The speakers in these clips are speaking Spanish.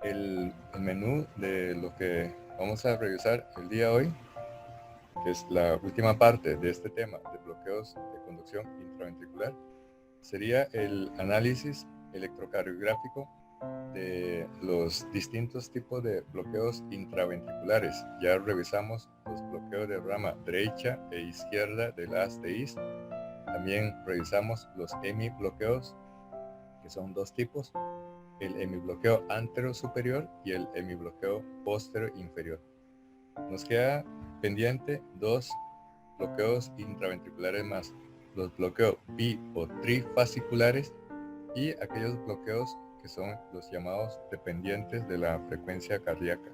el menú de lo que vamos a revisar el día de hoy, que es la última parte de este tema de bloqueos de conducción intraventricular, sería el análisis electrocardiográfico de los distintos tipos de bloqueos intraventriculares. Ya revisamos los bloqueos de rama derecha e izquierda del haz de His. También revisamos los hemibloqueos, que son dos tipos, el hemibloqueo antero superior y el hemibloqueo posterior inferior. Nos queda pendiente dos bloqueos intraventriculares más, los bloqueos bi o trifasciculares y aquellos bloqueos que son los llamados dependientes de la frecuencia cardíaca.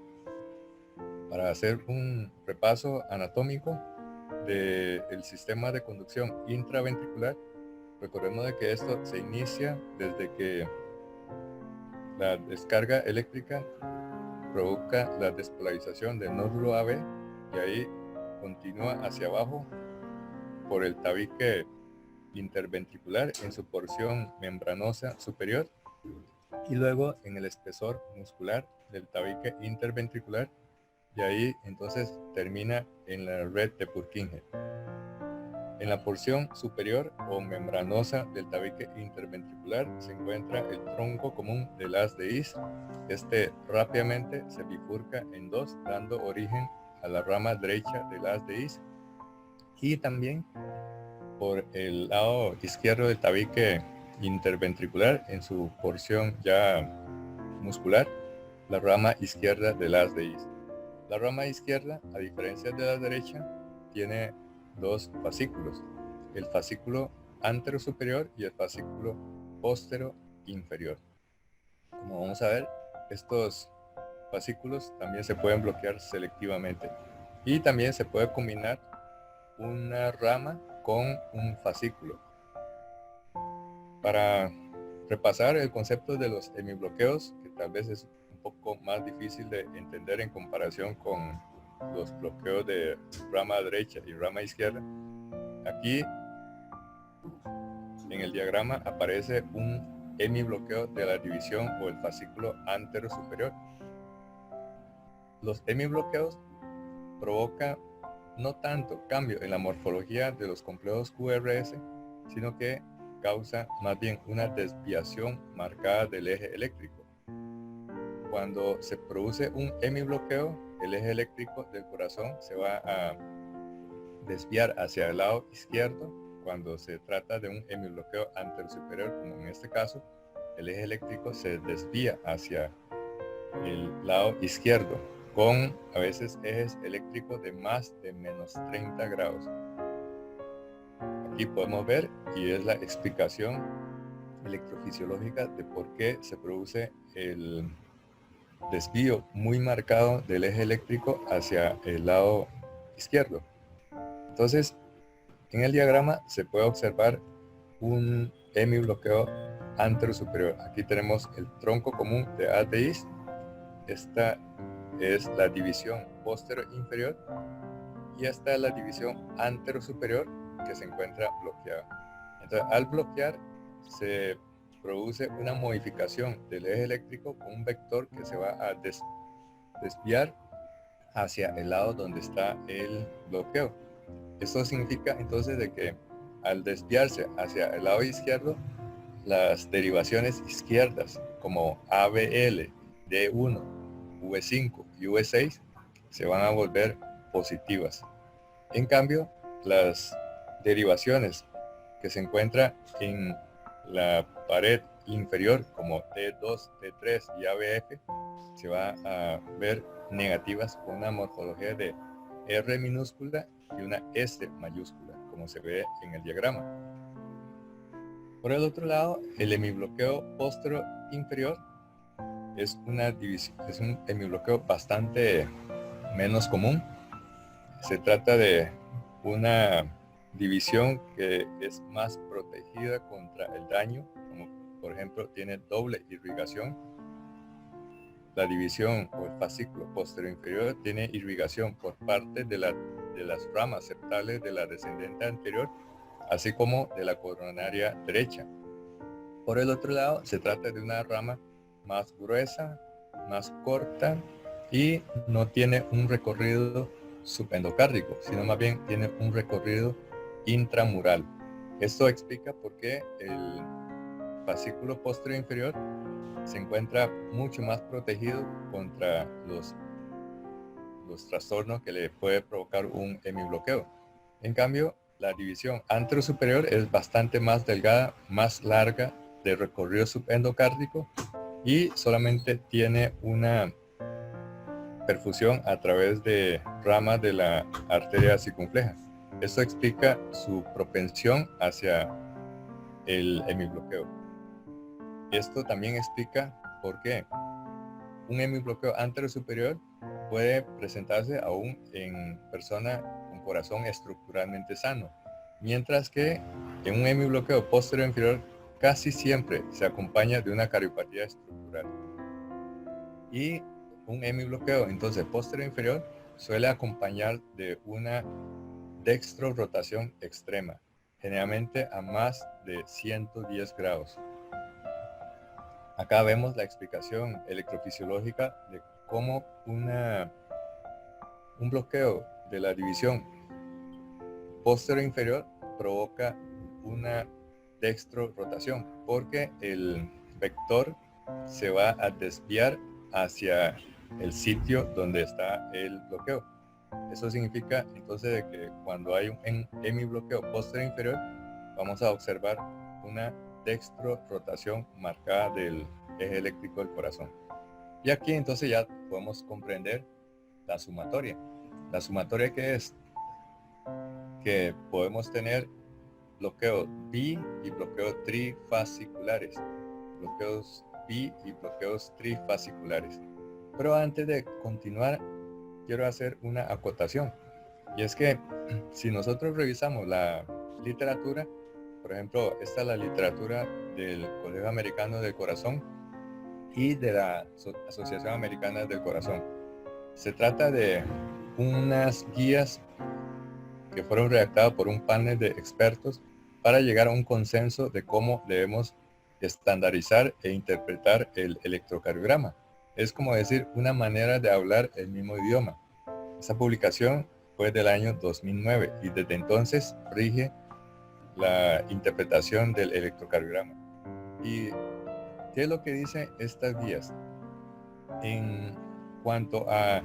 Para hacer un repaso anatómico del sistema de conducción intraventricular, recordemos de que esto se inicia desde que la descarga eléctrica provoca la despolarización del nódulo AB y ahí continúa hacia abajo por el tabique interventricular en su porción membranosa superior y luego en el espesor muscular del tabique interventricular y ahí entonces termina en la red de Purkinje. En la porción superior o membranosa del tabique interventricular se encuentra el tronco común del haz de His. Este rápidamente se bifurca en dos, dando origen a la rama derecha del haz de His. Y también por el lado izquierdo del tabique interventricular, en su porción ya muscular, la rama izquierda del haz de His. La rama izquierda, a diferencia de la derecha, tiene dos fascículos, el fascículo antero superior y el fascículo postero inferior. Como vamos a ver, estos fascículos también se pueden bloquear selectivamente y también se puede combinar una rama con un fascículo. Para repasar el concepto de los hemibloqueos, que tal vez es un poco más difícil de entender en comparación con los bloqueos de rama derecha y rama izquierda, aquí en el diagrama aparece un hemibloqueo de la división o el fascículo antero superior. Los hemibloqueos provocan no tanto cambio en la morfología de los complejos QRS, sino que causa más bien una desviación marcada del eje eléctrico. Cuando se produce un hemibloqueo, el eje eléctrico del corazón se va a desviar hacia el lado izquierdo. Cuando se trata de un hemibloqueo anterosuperior, como en este caso, el eje eléctrico se desvía hacia el lado izquierdo, con a veces ejes eléctricos de más de menos 30 grados. Aquí podemos ver, y es la explicación electrofisiológica de por qué se produce el desvío muy marcado del eje eléctrico hacia el lado izquierdo. Entonces, en el diagrama se puede observar un hemibloqueo anterosuperior. Aquí tenemos el tronco común de haz de His. Esta es la división posterior inferior y esta es la división anterosuperior que se encuentra bloqueada. Entonces, al bloquear se produce una modificación del eje eléctrico con un vector que se va a desviar hacia el lado donde está el bloqueo. Esto significa entonces de que al desviarse hacia el lado izquierdo, las derivaciones izquierdas como ABL, D1, V5 y V6 se van a volver positivas. En cambio, las derivaciones que se encuentran en la pared inferior como T2, T3 y ABF se va a ver negativas con una morfología de R minúscula y una S mayúscula, como se ve en el diagrama. Por el otro lado, el hemibloqueo posterior inferior es un hemibloqueo bastante menos común. Se trata de una división que es más protegida contra el daño, como por ejemplo tiene doble irrigación. La división o el fascículo posterior inferior tiene irrigación por parte de las ramas septales de la descendente anterior, así como de la coronaria derecha. Por el otro lado, se trata de una rama más gruesa más corta y no tiene un recorrido subendocárdico, sino más bien tiene un recorrido intramural. Esto explica por qué el fascículo posterior inferior se encuentra mucho más protegido contra los trastornos que le puede provocar un hemibloqueo. En cambio, la división anterosuperior es bastante más delgada, más larga, de recorrido subendocárdico y solamente tiene una perfusión a través de ramas de la arteria circunfleja. Esto explica su propensión hacia el hemibloqueo. Esto también explica por qué un hemibloqueo anterosuperior puede presentarse aún en personas con corazón estructuralmente sano, mientras que en un hemibloqueo posterior inferior casi siempre se acompaña de una cardiopatía estructural. Y un hemibloqueo entonces posterior inferior suele acompañar de una dextrorotación extrema, generalmente a más de 110 grados. Acá vemos la explicación electrofisiológica de cómo un bloqueo de la división posterior inferior provoca una dextrorotación, porque el vector se va a desviar hacia el sitio donde está el bloqueo. Eso significa entonces de que cuando hay un hemibloqueo posterior inferior, vamos a observar una dextrorotación marcada del eje eléctrico del corazón. Y aquí entonces ya podemos comprender la sumatoria. La sumatoria que es que podemos tener bloqueos bi y bloqueos trifasciculares. Bloqueos bi y bloqueos trifasciculares. Pero antes de continuar, quiero hacer una acotación. Y es que si nosotros revisamos la literatura, por ejemplo, esta es la literatura del Colegio Americano del Corazón y de la Asociación Americana del Corazón. Se trata de unas guías que fueron redactadas por un panel de expertos para llegar a un consenso de cómo debemos estandarizar e interpretar el electrocardiograma. Es como decir una manera de hablar el mismo idioma. Esta publicación fue del año 2009 y desde entonces rige la interpretación del electrocardiograma. ¿Y qué es lo que dicen estas guías? En cuanto a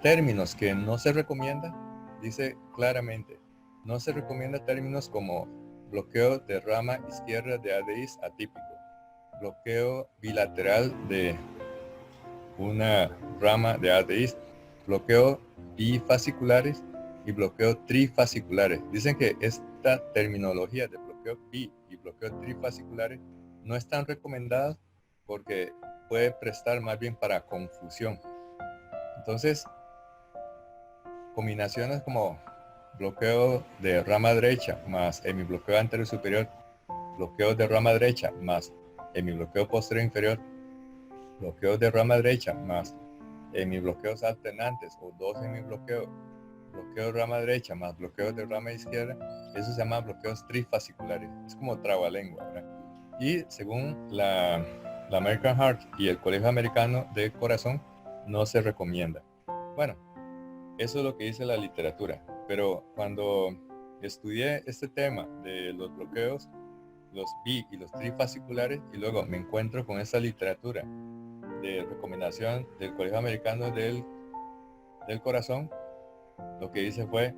términos que no se recomienda, dice claramente, no se recomienda términos como bloqueo de rama izquierda de ADIs atípico, bloqueo bilateral de una rama de ADIs, bloqueo bifasciculares y bloqueo trifasciculares. Dicen que esta terminología de bloqueo bi y bloqueo trifasciculares no están recomendadas porque puede prestar más bien para confusión. Entonces, combinaciones como bloqueo de rama derecha más hemibloqueo anterior superior, bloqueo de rama derecha más hemibloqueo posterior inferior, bloqueo de rama derecha más hemibloqueos alternantes o dos hemibloqueos, bloqueo de rama derecha más bloqueo de rama izquierda, eso se llama bloqueos trifasciculares. Es como trabalengua, ¿verdad? Y según la American Heart y el Colegio Americano del Corazón, no se recomienda. Bueno, eso es lo que dice la literatura, pero cuando estudié este tema de los bloqueos, los bi y los trifasciculares, y luego me encuentro con esta literatura de recomendación del Colegio Americano del Corazón, lo que hice fue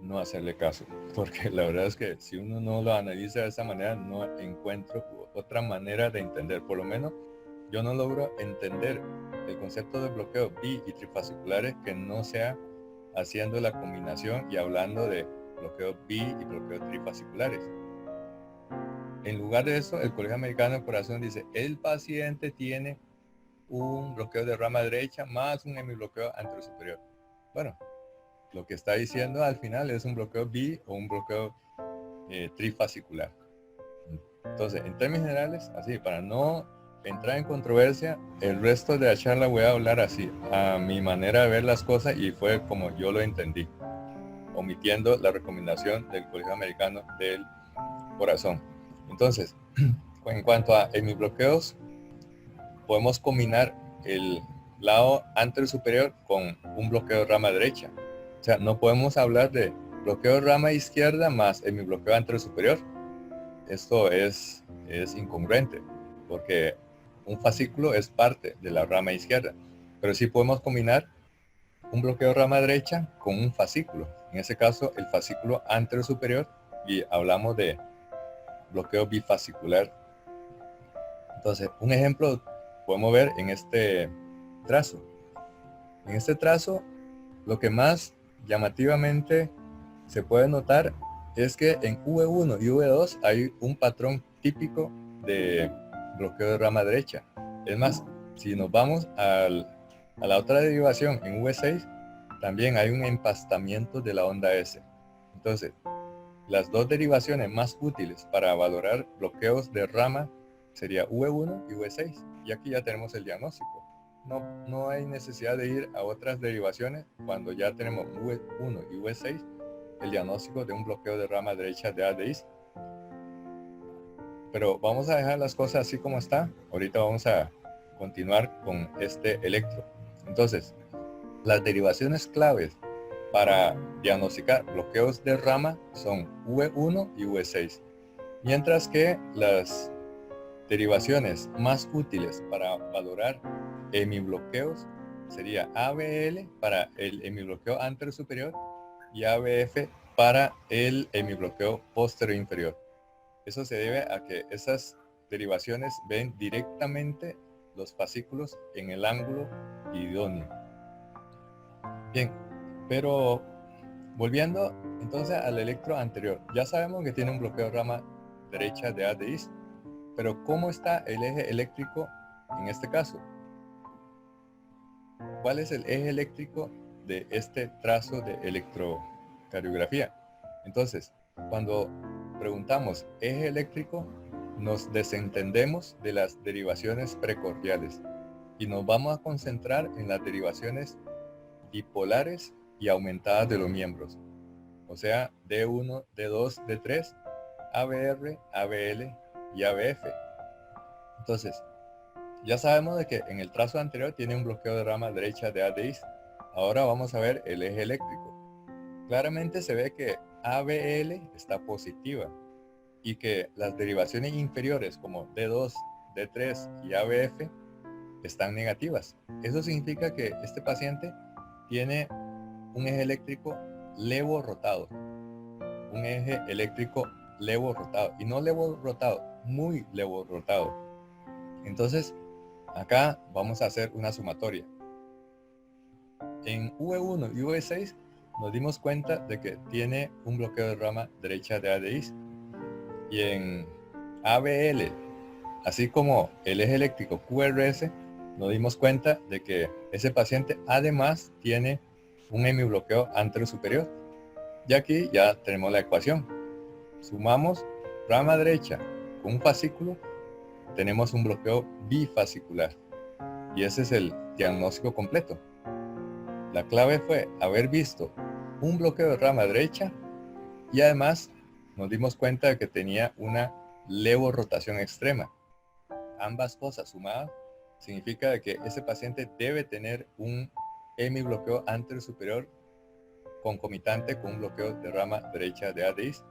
no hacerle caso, porque la verdad es que si uno no lo analiza de esa manera, no encuentro otra manera de entender. Por lo menos yo no logro entender el concepto de bloqueo bi y trifasciculares que no sea haciendo la combinación y hablando de bloqueo bi y bloqueo trifasciculares. En lugar de eso, el Colegio Americano del Corazón dice, el paciente tiene un bloqueo de rama derecha más un hemibloqueo anterosuperior. Bueno, lo que está diciendo al final es un bloqueo bi o un bloqueo trifascicular. Entonces, en términos generales, así, para no entrar en controversia, el resto de la charla voy a hablar así, a mi manera de ver las cosas y fue como yo lo entendí, omitiendo la recomendación del Colegio Americano del Corazón. Entonces, en cuanto a hemibloqueos, podemos combinar el lado anterior superior con un bloqueo de rama derecha. O sea, no podemos hablar de bloqueo de rama izquierda más hemibloqueo anterior superior. Esto es incongruente, porque un fascículo es parte de la rama izquierda, pero sí podemos combinar un bloqueo de rama derecha con un fascículo. En ese caso, el fascículo anterior superior, y hablamos de bloqueo bifascicular. Entonces, un ejemplo podemos ver en este trazo. En este trazo, lo que más llamativamente se puede notar es que en V1 y V2 hay un patrón típico de bloqueo de rama derecha. Es más, si nos vamos a la otra derivación en V6, también hay un empastamiento de la onda S. Entonces, las dos derivaciones más útiles para valorar bloqueos de rama sería V1 y V6. Y aquí ya tenemos el diagnóstico. No hay necesidad de ir a otras derivaciones cuando ya tenemos V1 y V6, el diagnóstico de un bloqueo de rama derecha de ADIs. Pero vamos a dejar las cosas así como está. Ahorita vamos a continuar con este electro. Entonces, las derivaciones claves para diagnosticar bloqueos de rama son V1 y V6. Mientras que las derivaciones más útiles para valorar hemibloqueos sería ABL para el hemibloqueo anterior superior y ABF para el hemibloqueo posterior inferior. Eso se debe a que esas derivaciones ven directamente los fascículos en el ángulo idóneo. Bien, pero volviendo entonces al electro anterior, ya sabemos que tiene un bloqueo de rama derecha de ADIs, pero ¿cómo está el eje eléctrico en este caso? ¿Cuál es el eje eléctrico de este trazo de electrocardiografía? Entonces, cuando preguntamos eje eléctrico, nos desentendemos de las derivaciones precordiales y nos vamos a concentrar en las derivaciones dipolares y aumentadas de los miembros, o sea, D1, D2, D3, ABR, ABL y ABF. Entonces, ya sabemos de que en el trazo anterior tiene un bloqueo de rama derecha de ADIs. Ahora vamos a ver el eje eléctrico. Claramente se ve que ABL está positiva y que las derivaciones inferiores como D2, D3 y ABF están negativas. Eso significa que este paciente tiene un eje eléctrico levo rotado. Un eje eléctrico levo rotado. Y no levo rotado, muy levo rotado. Entonces, acá vamos a hacer una sumatoria. En V1 y V6 nos dimos cuenta de que tiene un bloqueo de rama derecha de ADIs. Y en ABL, así como el eje eléctrico QRS, nos dimos cuenta de que ese paciente además tiene un hemibloqueo anterior superior. Y aquí ya tenemos la ecuación. Sumamos rama derecha con un fascículo, tenemos un bloqueo bifascicular. Y ese es el diagnóstico completo. La clave fue haber visto un bloqueo de rama derecha y además nos dimos cuenta de que tenía una levorotación extrema. Ambas cosas sumadas significa de que ese paciente debe tener un hemibloqueo anterior superior concomitante con un bloqueo de rama derecha de ADIs.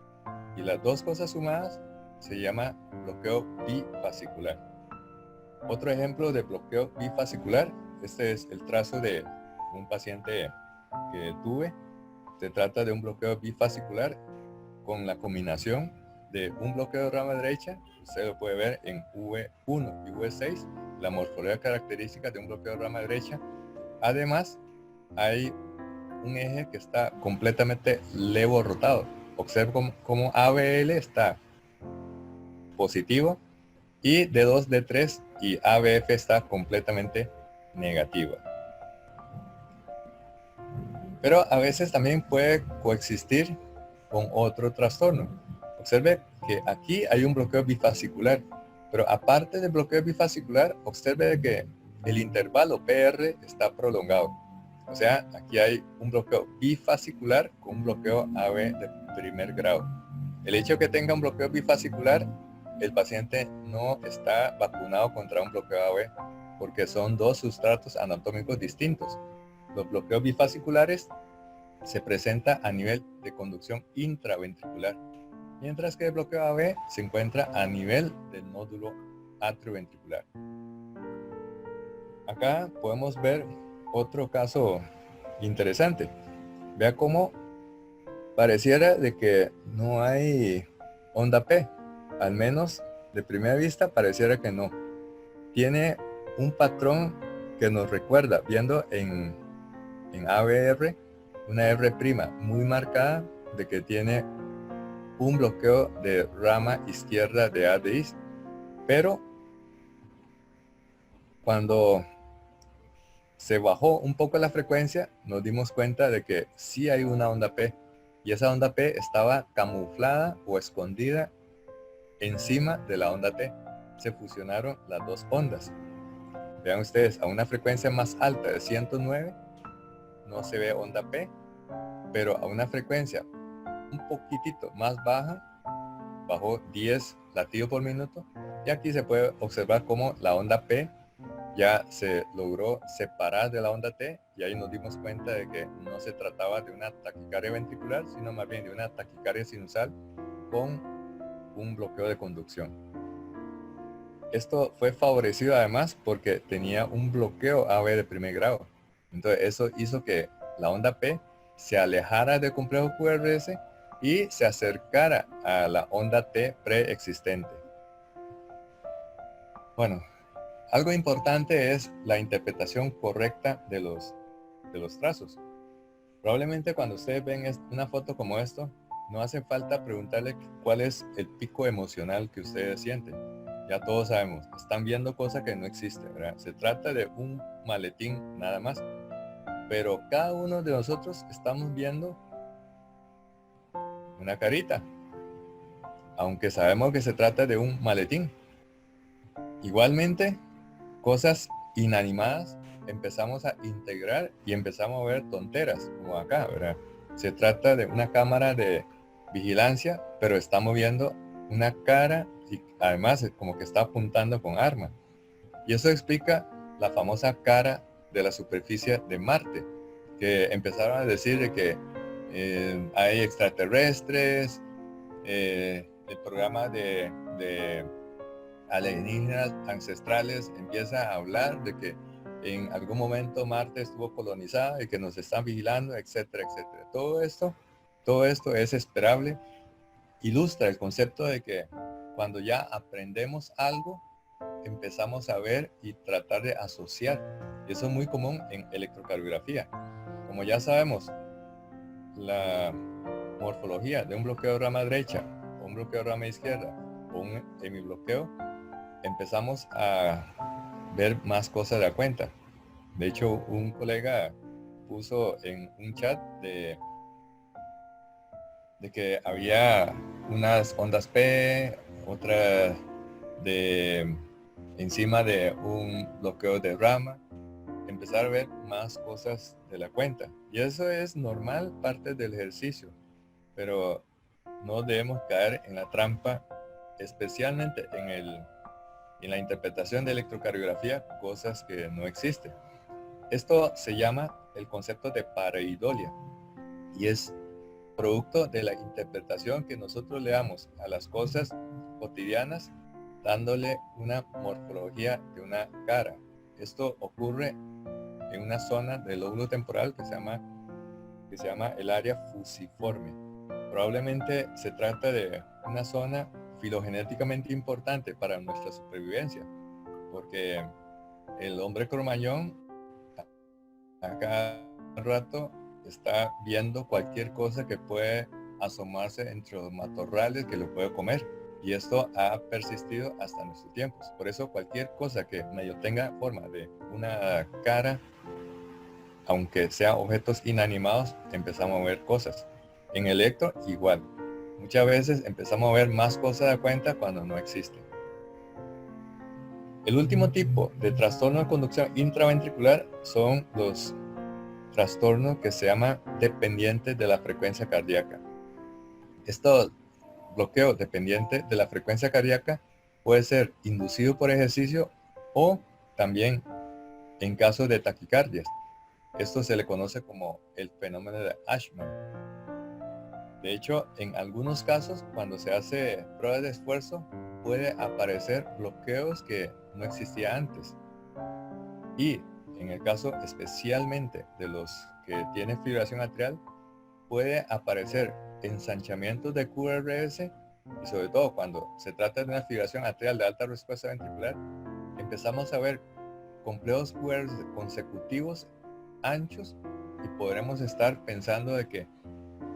Y las dos cosas sumadas se llama bloqueo bifascicular. Otro ejemplo de bloqueo bifascicular, este es el trazo de un paciente que tuve. Se trata de un bloqueo bifascicular con la combinación de un bloqueo de rama derecha. Usted lo puede ver en V1 y V6, la morfología característica de un bloqueo de rama derecha. Además, hay un eje que está completamente levo rotado. Observe cómo ABL está positivo y D2, D3 y ABF está completamente negativa. Pero a veces también puede coexistir con otro trastorno. Observe que aquí hay un bloqueo bifascicular, pero aparte del bloqueo bifascicular, observe que el intervalo PR está prolongado. O sea, aquí hay un bloqueo bifascicular con un bloqueo AB de primer grado. El hecho de que tenga un bloqueo bifascicular, el paciente no está vacunado contra un bloqueo AB. porque son dos sustratos anatómicos distintos. Los bloqueos bifasciculares se presenta a nivel de conducción intraventricular, mientras que el bloqueo AB se encuentra a nivel del nódulo atrioventricular. Acá podemos ver otro caso interesante. Vea cómo pareciera de que no hay onda P, al menos de primera vista pareciera que no. Tiene un patrón que nos recuerda, viendo en ABR, una R' muy marcada de que tiene un bloqueo de rama izquierda de ADI, pero cuando se bajó un poco la frecuencia, nos dimos cuenta de que sí hay una onda P, y esa onda P estaba camuflada o escondida encima de la onda T. Se fusionaron las dos ondas. Vean ustedes, a una frecuencia más alta de 109 no se ve onda P, pero a una frecuencia un poquitito más baja, bajo 10 latidos por minuto, y aquí se puede observar cómo la onda P ya se logró separar de la onda T, y ahí nos dimos cuenta de que no se trataba de una taquicardia ventricular, sino más bien de una taquicardia sinusal con un bloqueo de conducción. Esto fue favorecido además porque tenía un bloqueo AB de primer grado. Entonces eso hizo que la onda P se alejara del complejo QRS y se acercara a la onda T preexistente. Bueno, algo importante es la interpretación correcta de los trazos. Probablemente cuando ustedes ven una foto como esto, no hace falta preguntarle cuál es el pico emocional que ustedes sienten. Ya todos sabemos, están viendo cosas que no existen, ¿verdad? Se trata de un maletín nada más. Pero cada uno de nosotros estamos viendo una carita, aunque sabemos que se trata de un maletín. Igualmente, cosas inanimadas empezamos a integrar y empezamos a ver tonteras, como acá, ¿verdad? Se trata de una cámara de vigilancia, pero estamos viendo una cara y además como que está apuntando con arma. Y eso explica la famosa cara de la superficie de Marte, que empezaron a decir de que hay extraterrestres, el programa de alienígenas ancestrales empieza a hablar de que en algún momento Marte estuvo colonizada y que nos están vigilando, etcétera, etcétera. Todo esto es esperable, ilustra el concepto de que cuando ya aprendemos algo, empezamos a ver y tratar de asociar. Eso es muy común en electrocardiografía. Como ya sabemos, la morfología de un bloqueo de rama derecha, o un bloqueo de rama izquierda, o un hemibloqueo, empezamos a ver más cosas de la cuenta. De hecho, un colega puso en un chat de que había unas ondas P, otra de encima de un bloqueo de rama, empezar a ver más cosas de la cuenta. Y eso es normal, parte del ejercicio, pero no debemos caer en la trampa, especialmente en la interpretación de electrocardiografía, cosas que no existen. Esto se llama el concepto de pareidolia y es producto de la interpretación que nosotros le damos a las cosas cotidianas, dándole una morfología de una cara. Esto ocurre en una zona del lóbulo temporal que se llama el área fusiforme. Probablemente se trata de una zona filogenéticamente importante para nuestra supervivencia, porque el hombre cromañón a cada rato está viendo cualquier cosa que puede asomarse entre los matorrales que lo puede comer. Y esto ha persistido hasta nuestros tiempos. Por eso cualquier cosa que medio tenga forma de una cara, aunque sea objetos inanimados, empezamos a ver cosas. En electro igual. Muchas veces empezamos a ver más cosas de cuenta cuando no existen. El último tipo de trastorno de conducción intraventricular son los trastornos que se llaman dependientes de la frecuencia cardíaca. Estos bloqueos dependientes de la frecuencia cardíaca puede ser inducido por ejercicio o También en caso de taquicardias, esto se le conoce como el fenómeno de Ashman. De hecho, en algunos casos, cuando se hace pruebas de esfuerzo, puede aparecer bloqueos que no existían antes. Y en el caso especialmente de los que tienen fibrilación atrial, puede aparecer ensanchamientos de QRS, y sobre todo cuando se trata de una fibrilación atrial de alta respuesta ventricular, empezamos a ver complejos QRS consecutivos anchos, y podremos estar pensando de que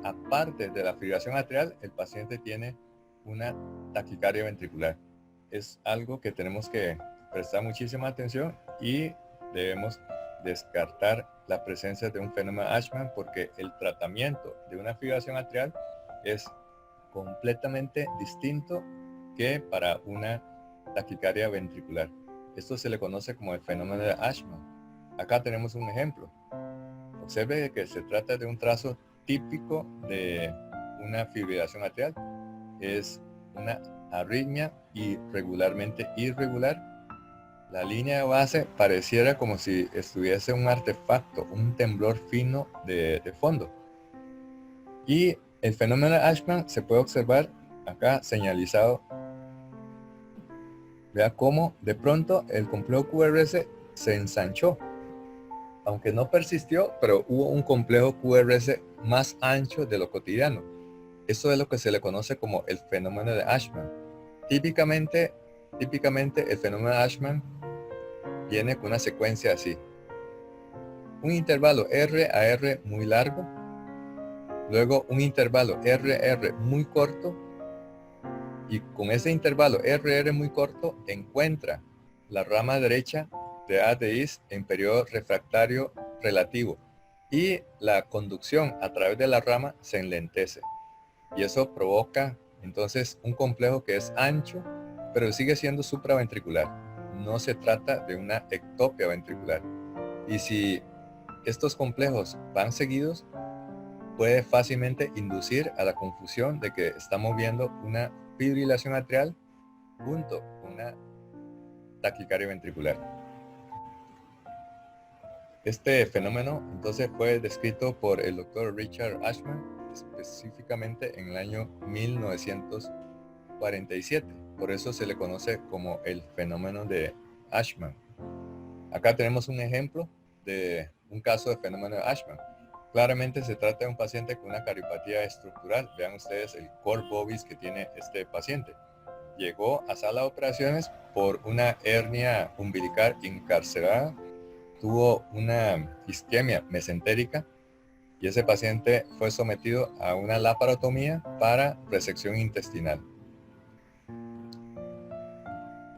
aparte de la fibrilación atrial, el paciente tiene una taquicardia ventricular. Es algo que tenemos que prestar muchísima atención y debemos descartar la presencia de un fenómeno Ashman, porque el tratamiento de una fibrilación atrial es completamente distinto que para una taquicardia ventricular. Esto se le conoce como el fenómeno de Ashman. Acá tenemos un ejemplo. Observe que se trata de un trazo típico de una fibrilación atrial. Es una arritmia irregularmente irregular. La línea de base pareciera como si estuviese un artefacto, un temblor fino de fondo. Y el fenómeno de Ashman se puede observar acá señalizado. Vea cómo de pronto el complejo QRS se ensanchó. Aunque no persistió, pero hubo un complejo QRS más ancho de lo cotidiano. Esto es lo que se le conoce como el fenómeno de Ashman. Típicamente el fenómeno de Ashman viene con una secuencia así. Un intervalo R a R muy largo, luego un intervalo RR muy corto, y con ese intervalo RR muy corto encuentra la rama derecha de ADIs en periodo refractario relativo, y la conducción a través de la rama se enlentece, y eso provoca entonces un complejo que es ancho, pero sigue siendo supraventricular. No se trata de una ectopia ventricular. Y si estos complejos van seguidos, puede fácilmente inducir a la confusión de que estamos viendo una fibrilación atrial junto con una taquicardia ventricular. Este fenómeno entonces fue descrito por el doctor Richard Ashman específicamente en el año 1947. Por eso se le conoce como el fenómeno de Ashman. Acá tenemos un ejemplo de un caso de fenómeno de Ashman. Claramente se trata de un paciente con una cardiopatía estructural. Vean ustedes el cor bovis que tiene este paciente. Llegó a sala de operaciones por una hernia umbilical encarcerada, tuvo una isquemia mesentérica, y ese paciente fue sometido a una laparotomía para resección intestinal.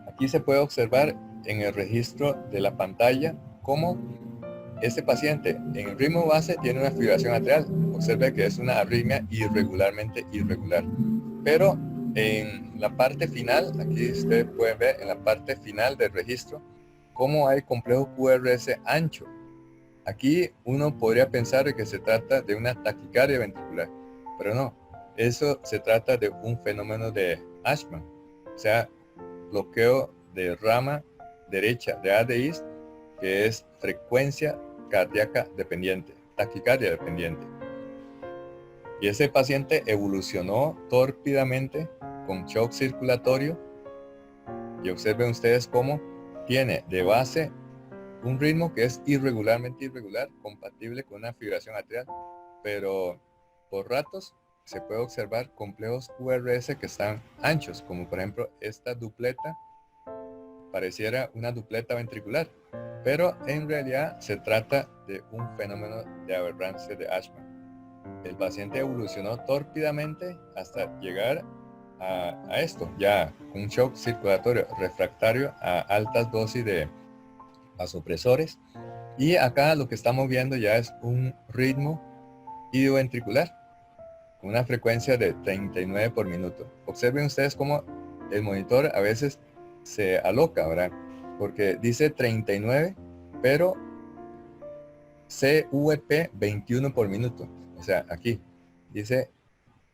Aquí se puede observar en el registro de la pantalla cómo este paciente en el ritmo base tiene una fibrilación atrial. Observe que es una arritmia irregularmente irregular. Pero en la parte final, aquí ustedes pueden ver en la parte final del registro cómo hay complejo QRS ancho. Aquí uno podría pensar que se trata de una taquicardia ventricular, pero no. Eso se trata de un fenómeno de Ashman, o sea, bloqueo de rama derecha de ADIs, que es frecuencia cardíaca dependiente, taquicardia dependiente. Y ese paciente evolucionó tórpidamente con shock circulatorio, y observen ustedes cómo tiene de base un ritmo que es irregularmente irregular, compatible con una fibrilación atrial, pero por ratos se puede observar complejos QRS que están anchos, como por ejemplo esta dupleta, pareciera una dupleta ventricular, pero en realidad se trata de un fenómeno de aberrancia de Ashman. El paciente evolucionó tórpidamente hasta llegar a esto, ya un shock circulatorio refractario a altas dosis de vasopresores, y acá lo que estamos viendo ya es un ritmo idioventricular con una frecuencia de 39 por minuto. Observen ustedes cómo el monitor a veces se aloca, ¿verdad? Porque dice 39, pero CVP 21 por minuto. O sea, aquí dice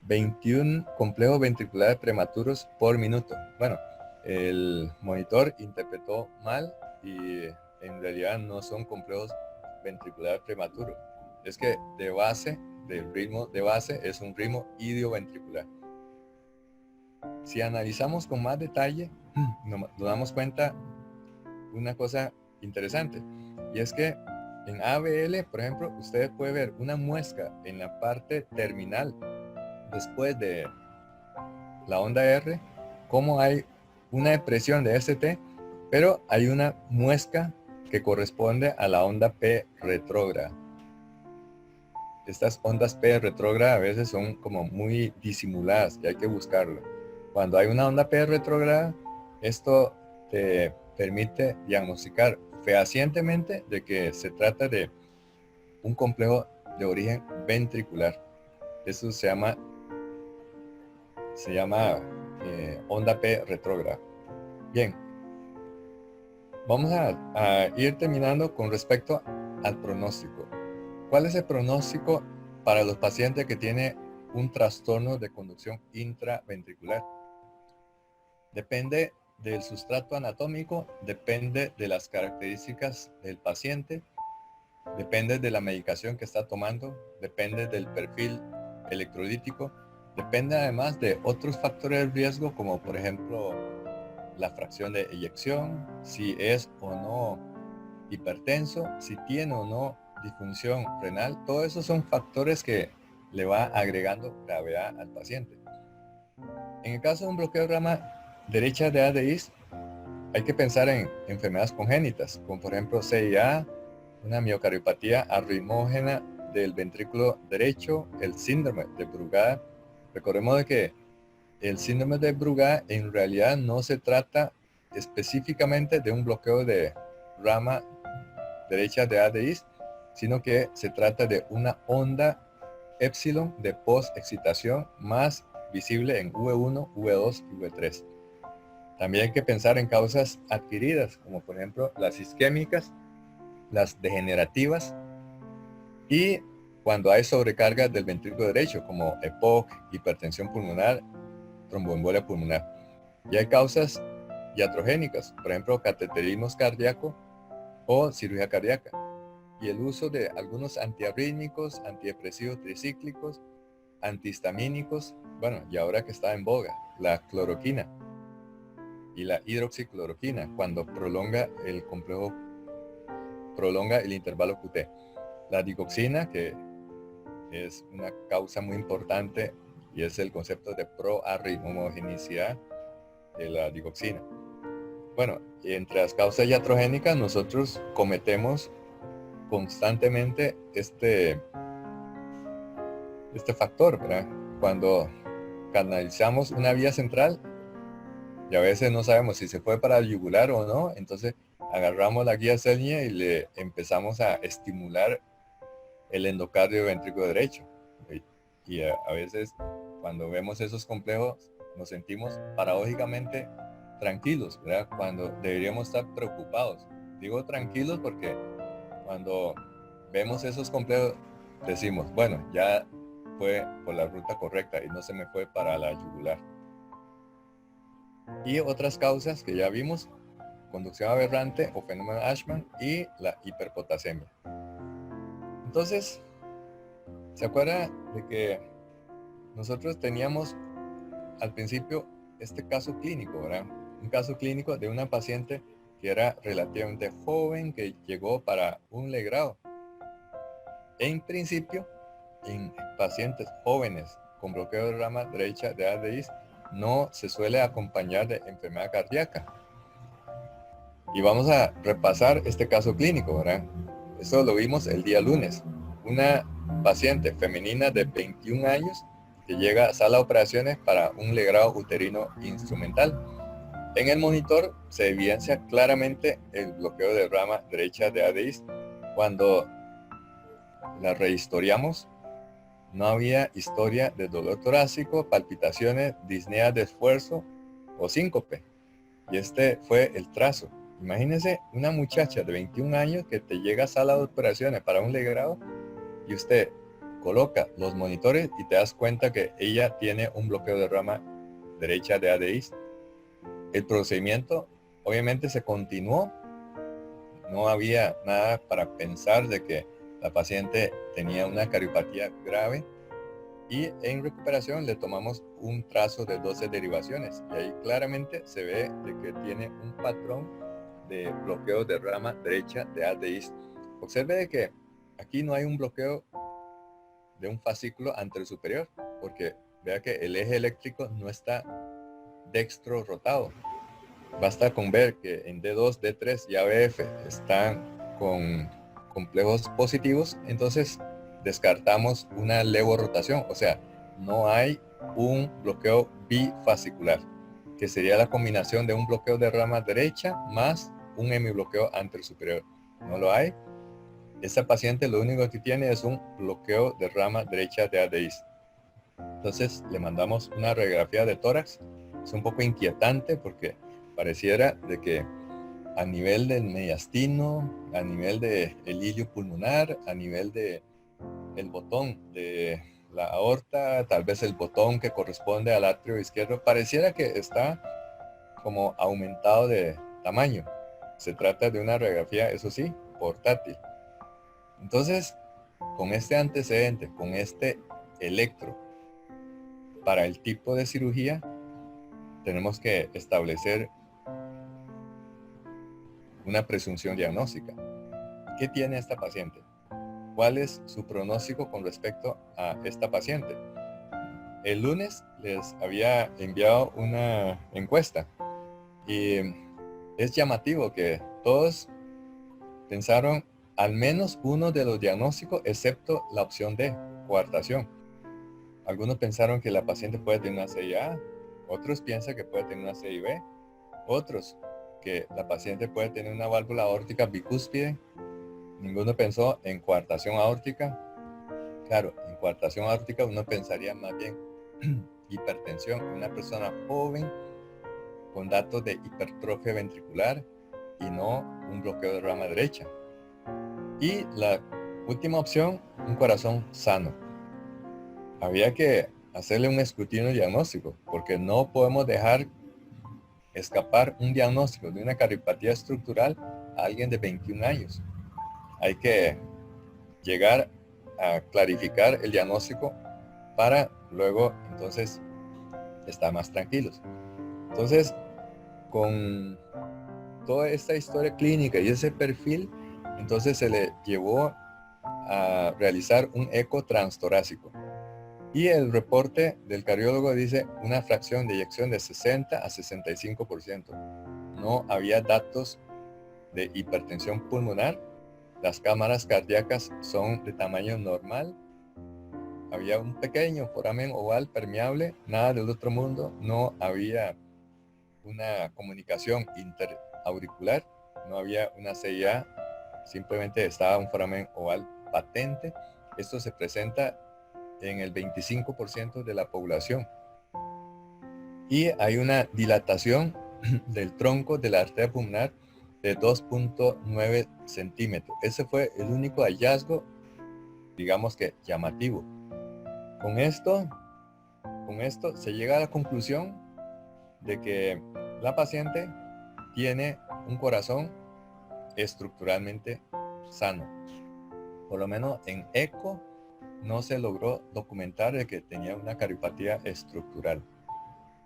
21 complejos ventriculares prematuros por minuto. Bueno, el monitor interpretó mal y en realidad no son complejos ventricular prematuro. Es que de base, del ritmo de base, es un ritmo idioventricular. Si analizamos con más detalle, nos damos cuenta una cosa interesante, y es que en ABL, por ejemplo, ustedes pueden ver una muesca en la parte terminal después de la onda R, como hay una depresión de ST, pero hay una muesca que corresponde a la onda P retrógrada. Estas ondas P retrógrada a veces son como muy disimuladas y hay que buscarlo. Cuando hay una onda P retrógrada, esto te permite diagnosticar fehacientemente de que se trata de un complejo de origen ventricular. Eso se llama onda P retrógrada. Bien, vamos a ir terminando con respecto al pronóstico. ¿Cuál es el pronóstico para los pacientes que tienen un trastorno de conducción intraventricular? Depende del sustrato anatómico, depende de las características del paciente, depende de la medicación que está tomando, depende del perfil electrolítico, depende además de otros factores de riesgo, como por ejemplo la fracción de eyección, si es o no hipertenso, si tiene o no disfunción renal. Todos esos son factores que le va agregando gravedad al paciente. En el caso de un bloqueo de rama derecha de ADIs, hay que pensar en enfermedades congénitas, como por ejemplo CIA, una miocardiopatía arritmógena del ventrículo derecho, el síndrome de Brugada. Recordemos de que el síndrome de Brugada en realidad no se trata específicamente de un bloqueo de rama derecha de ADIs, sino que se trata de una onda epsilon de post-excitación más visible en V1, V2 y V3. También hay que pensar en causas adquiridas, como por ejemplo las isquémicas, las degenerativas, y cuando hay sobrecarga del ventrículo derecho, como EPOC, hipertensión pulmonar, tromboembolia pulmonar. Y hay causas iatrogénicas, por ejemplo, cateterismo cardíaco o cirugía cardíaca. Y el uso de algunos antiarrítmicos, antidepresivos tricíclicos, antihistamínicos, bueno, y ahora que está en boga, la cloroquina y la hidroxicloroquina, cuando prolonga el intervalo QT. La digoxina, que es una causa muy importante, y es el concepto de proarritmogenicidad de la digoxina. Bueno, entre las causas iatrogénicas, nosotros cometemos constantemente este factor, ¿verdad? Cuando canalizamos una vía central y a veces no sabemos si se fue para el yugular o no, entonces agarramos la guía Selnier y le empezamos a estimular el endocardio ventrículo derecho. Y a veces cuando vemos esos complejos nos sentimos paradójicamente tranquilos, ¿verdad? Cuando deberíamos estar preocupados. Digo tranquilos porque cuando vemos esos complejos decimos, bueno, ya fue por la ruta correcta y no se me fue para la yugular. Y otras causas que ya vimos: conducción aberrante o fenómeno Ashman y la hiperpotasemia. Entonces, ¿se acuerda de que nosotros teníamos al principio este caso clínico, ¿verdad? Un caso clínico de una paciente que era relativamente joven, que llegó para un legrado. En principio, en pacientes jóvenes con bloqueo de rama derecha de ADIs, no se suele acompañar de enfermedad cardíaca. Y vamos a repasar este caso clínico, ¿verdad? Eso lo vimos el día lunes. Una paciente femenina de 21 años que llega a sala de operaciones para un legrado uterino instrumental. En el monitor se evidencia claramente el bloqueo de rama derecha de ADIs. Cuando la rehistoriamos, no había historia de dolor torácico, palpitaciones, disnea de esfuerzo o síncope. Y este fue el trazo. Imagínense una muchacha de 21 años que te llega a sala de operaciones para un legrado y usted coloca los monitores y te das cuenta que ella tiene un bloqueo de rama derecha de ADIs. El procedimiento obviamente se continuó no había nada para pensar de que la paciente tenía una cariopatía grave, y en recuperación le tomamos un trazo de 12 derivaciones y ahí claramente se ve de que tiene un patrón de bloqueo de rama derecha de ADIs. Observe de que aquí no hay un bloqueo de un fascículo anterior superior, porque vea que el eje eléctrico no está dextro rotado. Basta con ver que en D2, D3 y ABF están con complejos positivos, entonces descartamos una levorotación, o sea, no hay un bloqueo bifascicular, que sería la combinación de un bloqueo de rama derecha más un hemibloqueo anterior superior. No lo hay. Esta paciente lo único que tiene es un bloqueo de rama derecha de ADIs. Entonces le mandamos una radiografía de tórax. Es un poco inquietante porque pareciera de que a nivel del mediastino, a nivel del hilio pulmonar, a nivel de el botón de la aorta, tal vez el botón que corresponde al atrio izquierdo, pareciera que está como aumentado de tamaño. Se trata de una radiografía, eso sí, portátil. Entonces, con este antecedente, con este electro, para el tipo de cirugía, tenemos que establecer una presunción diagnóstica. ¿Qué tiene esta paciente? ¿Cuál es su pronóstico con respecto a esta paciente? El lunes les había enviado una encuesta y es llamativo que todos pensaron al menos uno de los diagnósticos, excepto la opción D, coartación. Algunos pensaron que la paciente puede tener una CIA, otros piensan que puede tener una CIB, otros que la paciente puede tener una válvula aórtica bicúspide. Ninguno pensó en coartación aórtica. Claro, en coartación aórtica uno pensaría más bien hipertensión, una persona joven con datos de hipertrofia ventricular y no un bloqueo de rama derecha. Y la última opción, un corazón sano. Había que hacerle un escrutinio diagnóstico, porque no podemos dejar escapar un diagnóstico de una cariopatía estructural a alguien de 21 años. Hay que llegar a clarificar el diagnóstico para luego entonces estar más tranquilos. Entonces, con toda esta historia clínica y ese perfil, entonces se le llevó a realizar un eco transtorácico. Y el reporte del cardiólogo dice una fracción de eyección de 60 a 65%. No había datos de hipertensión pulmonar. Las cámaras cardíacas son de tamaño normal. Había un pequeño foramen oval permeable, nada del otro mundo. No había una comunicación interauricular, no había una CIA, simplemente estaba un foramen oval patente. Esto se presenta en el 25% de la población. Y hay una dilatación del tronco de la arteria pulmonar de 2.9 centímetros. Ese fue el único hallazgo, digamos que llamativo. Con esto se llega a la conclusión de que la paciente tiene un corazón estructuralmente sano. Por lo menos en eco no se logró documentar de que tenía una cariopatía estructural.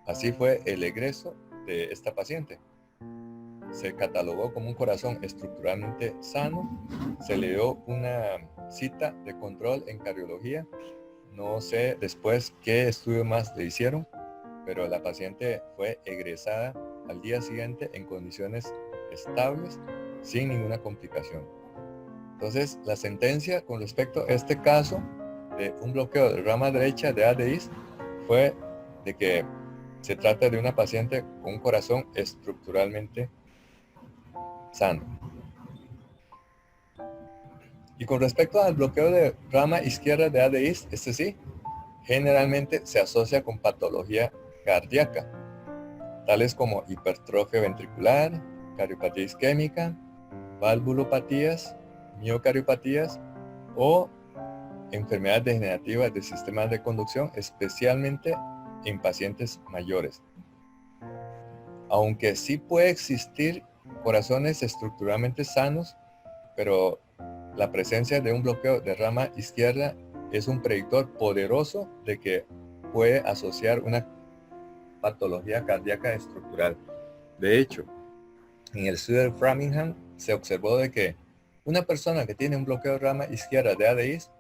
Así fue el egreso de esta paciente. Se catalogó como un corazón estructuralmente sano. Se le dio una cita de control en cardiología. No sé después qué estudio más le hicieron, pero la paciente fue egresada al día siguiente en condiciones estables, sin ninguna complicación. Entonces, la sentencia con respecto a este caso de un bloqueo de rama derecha de ADIs fue de que se trata de una paciente con un corazón estructuralmente sano. Y con respecto al bloqueo de rama izquierda de ADIs, este sí, generalmente se asocia con patología cardíaca, tales como hipertrofia ventricular, cardiopatía isquémica, valvulopatías, miocardiopatías o enfermedades degenerativas de sistemas de conducción, especialmente en pacientes mayores. Aunque sí puede existir corazones estructuralmente sanos, pero la presencia de un bloqueo de rama izquierda es un predictor poderoso de que puede asociar una patología cardíaca estructural. De hecho, en el estudio de Framingham se observó de que una persona que tiene un bloqueo de rama izquierda de ADIs,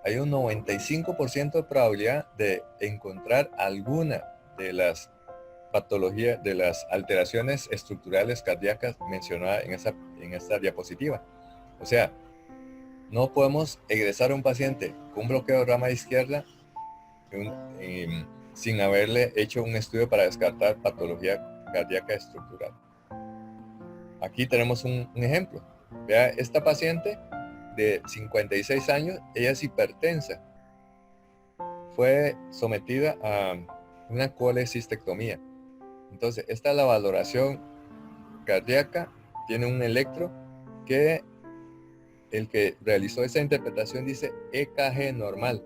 hay un 95% de probabilidad de encontrar alguna de las patologías, de las alteraciones estructurales cardíacas mencionadas en esta diapositiva. O sea, no podemos egresar a un paciente con un bloqueo de rama izquierda sin haberle hecho un estudio para descartar patología cardíaca estructural. Aquí tenemos un ejemplo. Vea, esta paciente de 56 años, ella es hipertensa. Fue sometida a una colecistectomía. Entonces, esta es la valoración cardíaca. Tiene un electro que el que realizó esa interpretación dice EKG normal.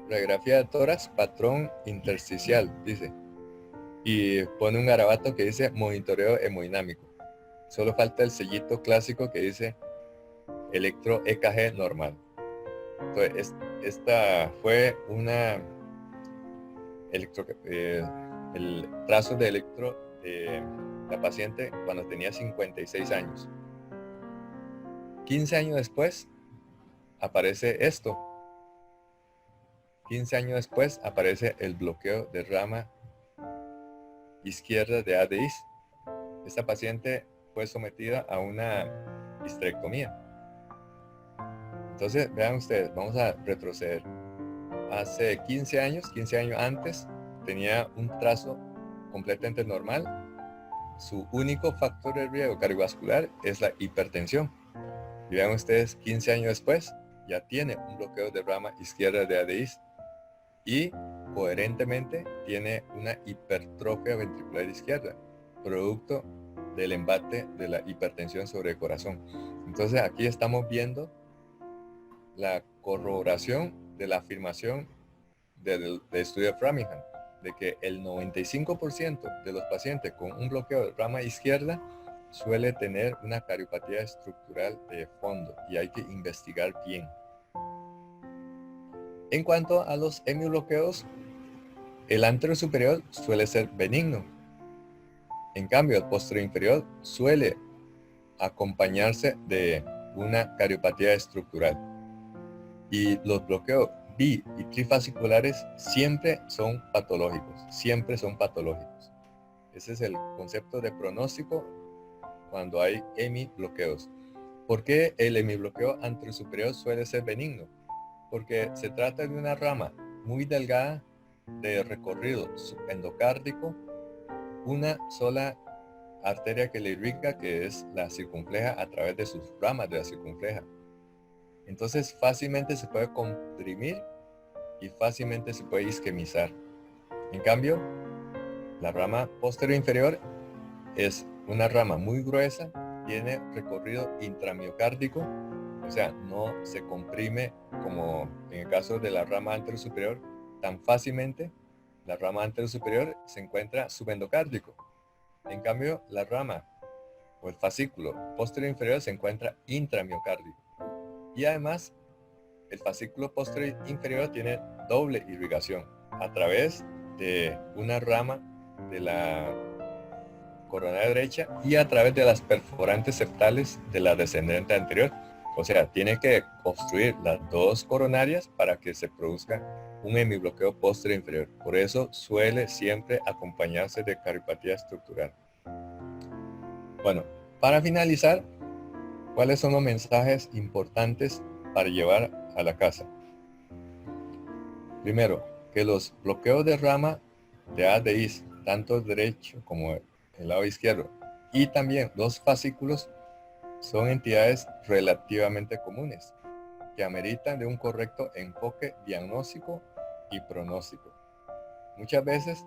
Radiografía de tórax, patrón intersticial, dice. Y pone un garabato que dice monitoreo hemodinámico. Solo falta el sellito clásico que dice electro EKG normal. Entonces, esta fue una el trazo de electro de la paciente cuando tenía 56 años. 15 años después aparece esto. 15 años después aparece el bloqueo de rama izquierda de ADIs. Esta paciente fue sometida a una histerectomía. Entonces, vean ustedes, vamos a retroceder. Hace 15 años antes, tenía un trazo completamente normal. Su único factor de riesgo cardiovascular es la hipertensión. Y vean ustedes, 15 años después, ya tiene un bloqueo de rama izquierda de ADIs y coherentemente tiene una hipertrofia ventricular izquierda, producto del embate de la hipertensión sobre el corazón. Entonces aquí estamos viendo la corroboración de la afirmación del estudio de Framingham, de que el 95% de los pacientes con un bloqueo de rama izquierda suele tener una cardiopatía estructural de fondo y hay que investigar bien. En cuanto a los hemibloqueos, el anterior superior suele ser benigno. En cambio, el posterior inferior suele acompañarse de una cardiopatía estructural. Y los bloqueos bi y trifasciculares siempre son patológicos, siempre son patológicos. Ese es el concepto de pronóstico cuando hay hemibloqueos. ¿Por qué el hemibloqueo anterior superior suele ser benigno? Porque se trata de una rama muy delgada de recorrido subendocárdico, una sola arteria que le irriga, que es la circunfleja, a través de sus ramas de la circunfleja. Entonces fácilmente se puede comprimir y fácilmente se puede isquemizar. En cambio, la rama posterior inferior es una rama muy gruesa, tiene recorrido intramiocárdico, o sea, no se comprime como en el caso de la rama anterior superior tan fácilmente. La rama anterior superior se encuentra subendocárdico. En cambio, la rama o el fascículo posterior inferior se encuentra intramiocárdico. Y además, el fascículo posterior inferior tiene doble irrigación a través de una rama de la coronaria derecha y a través de las perforantes septales de la descendente anterior. O sea, tiene que obstruir las dos coronarias para que se produzca un hemibloqueo posterior inferior. Por eso suele siempre acompañarse de cardiopatía estructural. Bueno, para finalizar, ¿cuáles son los mensajes importantes para llevar a la casa? Primero, que los bloqueos de rama de ADIs, tanto el derecho como el lado izquierdo, y también los fascículos, son entidades relativamente comunes, que ameritan de un correcto enfoque diagnóstico y pronóstico. Muchas veces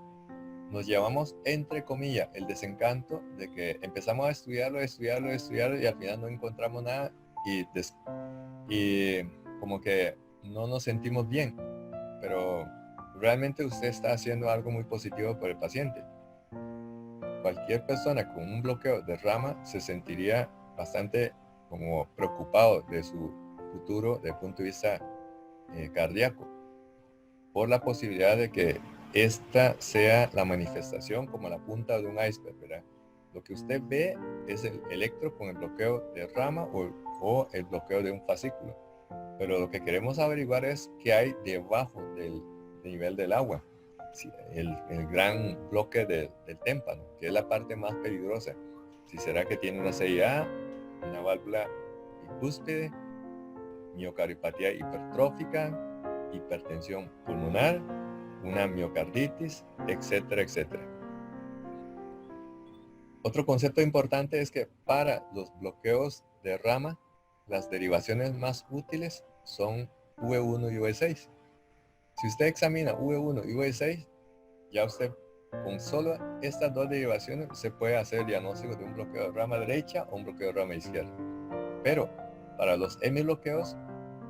nos llevamos, entre comillas, el desencanto de que empezamos a estudiarlo y al final no encontramos nada y como que no nos sentimos bien, pero realmente usted está haciendo algo muy positivo por el paciente. cualquier persona con un bloqueo de rama se sentiría bastante como preocupado de su futuro desde el punto de vista cardíaco, por la posibilidad de que esta sea la manifestación como la punta de un iceberg, ¿verdad? Lo que usted ve es el electro con el bloqueo de rama o el bloqueo de un fascículo. Pero lo que queremos averiguar es qué hay debajo del nivel del agua. El gran bloque del témpano, que es la parte más peligrosa. Si será que tiene una CIA, una válvula bicúspide, miocardiopatía hipertrófica, hipertensión pulmonar, una miocarditis, etcétera, etcétera. Otro concepto importante es que para los bloqueos de rama, las derivaciones más útiles son V1 y V6. Si usted examina V1 y V6, ya usted con solo estas dos derivaciones se puede hacer el diagnóstico de un bloqueo de rama derecha o un bloqueo de rama izquierda. Pero para los hemibloqueos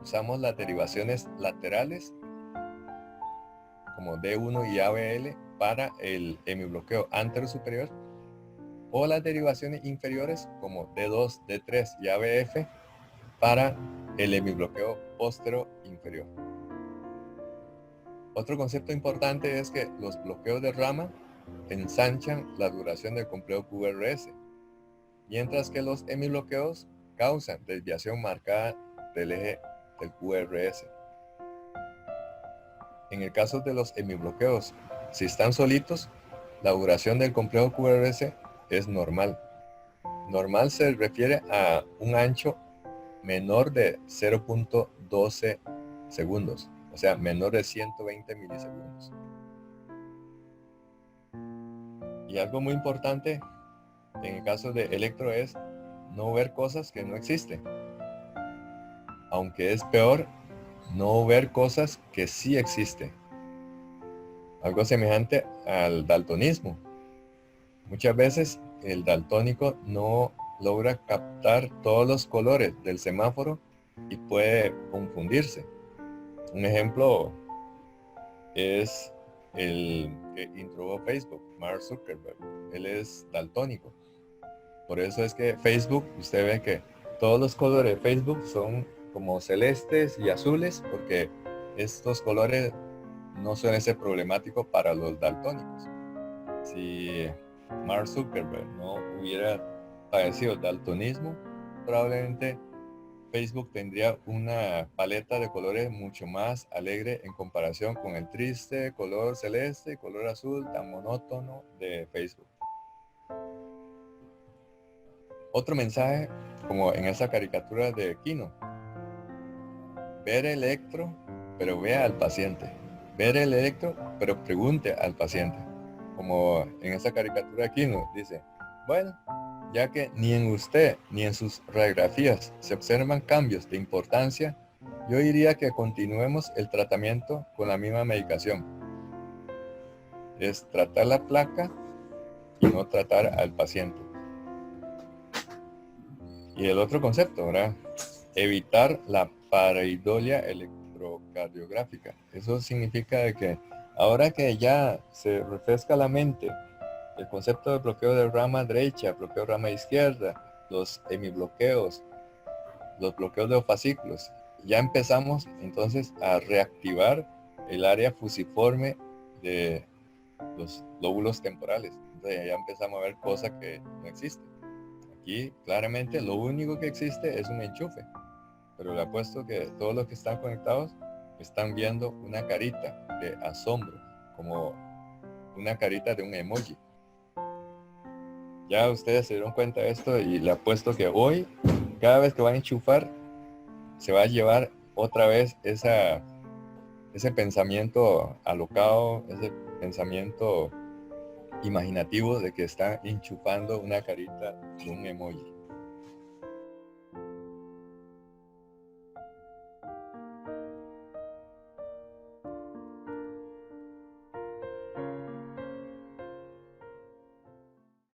usamos las derivaciones laterales como D1 y ABL para el hemibloqueo antero superior, o las derivaciones inferiores como D2, D3 y ABF para el hemibloqueo póstero inferior. Otro concepto importante es que los bloqueos de rama ensanchan la duración del complejo QRS, mientras que los hemibloqueos causan desviación marcada del eje del QRS. En el caso de los hemibloqueos, si están solitos, la duración del complejo QRS es normal. Normal se refiere a un ancho menor de 0.12 segundos, o sea, menor de 120 milisegundos. Y algo muy importante en el caso de electro es no ver cosas que no existen. Aunque es peor no ver cosas que sí existen. Algo semejante al daltonismo. Muchas veces el daltónico no logra captar todos los colores del semáforo y puede confundirse. Un ejemplo es el que introdujo Facebook, Mark Zuckerberg. Él es daltónico. Por eso es que Facebook, usted ve que todos los colores de Facebook son como celestes y azules, porque estos colores no suelen ser problemáticos para los daltónicos. Si Mark Zuckerberg no hubiera padecido daltonismo, probablemente Facebook tendría una paleta de colores mucho más alegre en comparación con el triste color celeste y color azul tan monótono de Facebook. Otro mensaje, como en esa caricatura de Kino: ver el electro, pero vea al paciente. Ver el electro, pero pregunte al paciente. Como en esa caricatura de Kino, dice, bueno, ya que ni en usted ni en sus radiografías se observan cambios de importancia, yo diría que continuemos el tratamiento con la misma medicación. Es tratar la placa y no tratar al paciente. Y el otro concepto, ¿verdad? Evitar la pareidolia electrocardiográfica. Eso significa de que ahora que ya se refresca la mente el concepto de bloqueo de rama derecha, bloqueo de rama izquierda, los hemibloqueos, los bloqueos de los fascículos, ya empezamos entonces a reactivar el área fusiforme de los lóbulos temporales. Entonces ya empezamos a ver cosas que no existen. Aquí claramente lo único que existe es un enchufe, pero le apuesto que todos los que están conectados están viendo una carita de asombro, como una carita de un emoji. Ya ustedes se dieron cuenta de esto y le apuesto que hoy, cada vez que van a enchufar, se va a llevar otra vez ese pensamiento alocado, ese pensamiento imaginativo de que está enchufando una carita de un emoji.